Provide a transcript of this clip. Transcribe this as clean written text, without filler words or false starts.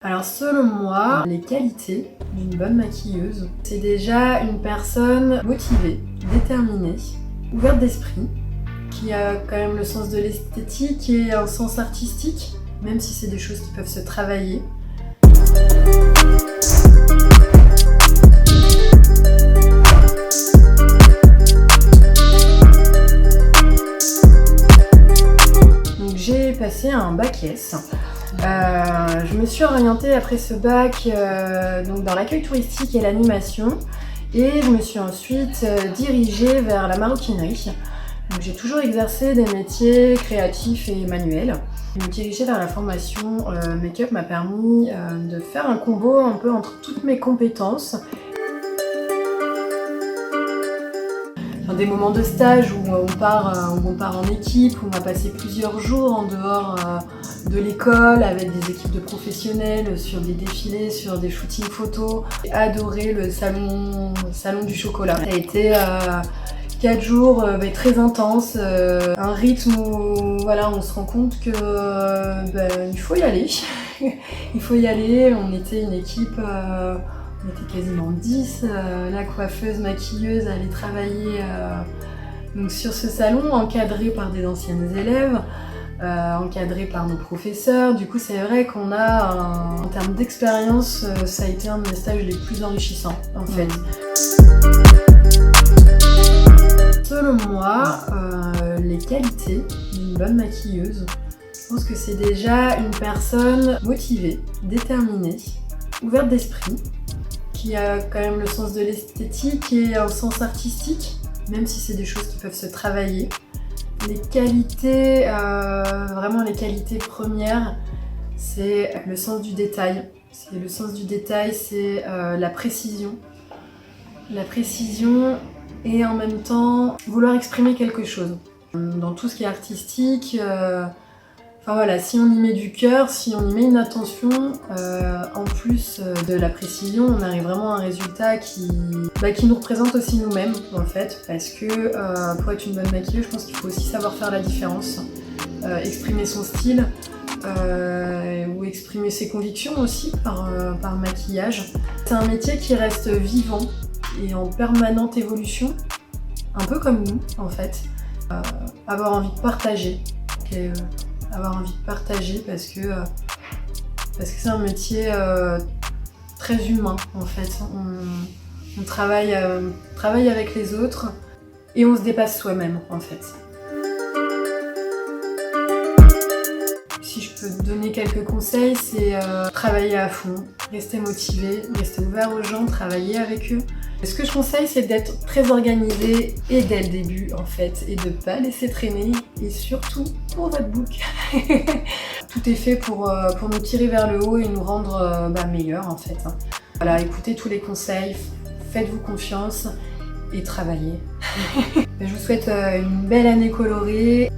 Alors selon moi, les qualités d'une bonne maquilleuse, c'est déjà une personne motivée, déterminée, ouverte d'esprit, qui a quand même le sens de l'esthétique et un sens artistique, même si c'est des choses qui peuvent se travailler. Donc j'ai passé un bac S. Je me suis orientée après ce bac donc dans l'accueil touristique et l'animation et je me suis ensuite dirigée vers la maroquinerie. Donc, j'ai toujours exercé des métiers créatifs et manuels. Me diriger vers la formation make-up m'a permis de faire un combo un peu entre toutes mes compétences. Des moments de stage où on part en équipe, où on va passer plusieurs jours en dehors de l'école avec des équipes de professionnels sur des défilés, sur des shootings photos. J'ai adoré le salon du chocolat. Ça a été 4 jours très intenses, un rythme où voilà, on se rend compte que il faut y aller. Il faut y aller. On était une équipe. On était quasiment 10, la coiffeuse, maquilleuse allait travailler donc sur ce salon, encadrée par des anciennes élèves, encadrée par nos professeurs. Du coup, c'est vrai qu'on a, en termes d'expérience, ça a été un de mes stages les plus enrichissants, en fait. Selon moi, les qualités d'une bonne maquilleuse, je pense que c'est déjà une personne motivée, déterminée, ouverte d'esprit, qui a quand même le sens de l'esthétique et un sens artistique, même si c'est des choses qui peuvent se travailler. Les qualités, vraiment les qualités premières, c'est le sens du détail. C'est la précision. La précision et en même temps vouloir exprimer quelque chose. Dans tout ce qui est artistique, si on y met du cœur, si on y met une attention, en plus de la précision, on arrive vraiment à un résultat qui nous représente aussi nous-mêmes en fait, parce que pour être une bonne maquilleuse, je pense qu'il faut aussi savoir faire la différence, exprimer son style ou exprimer ses convictions aussi par maquillage. C'est un métier qui reste vivant et en permanente évolution, un peu comme nous en fait. Avoir envie de partager. Parce que c'est un métier très humain en fait. On travaille avec les autres et on se dépasse soi-même en fait. Si je peux te donner quelques conseils, c'est travailler à fond, rester motivé, rester ouvert aux gens, travailler avec eux. Ce que je conseille, c'est d'être très organisé et dès le début en fait, et de ne pas laisser traîner, et surtout pour votre book. Tout est fait pour nous tirer vers le haut et nous rendre meilleurs en fait. Voilà, écoutez tous les conseils, faites-vous confiance et travaillez. Je vous souhaite une belle année colorée.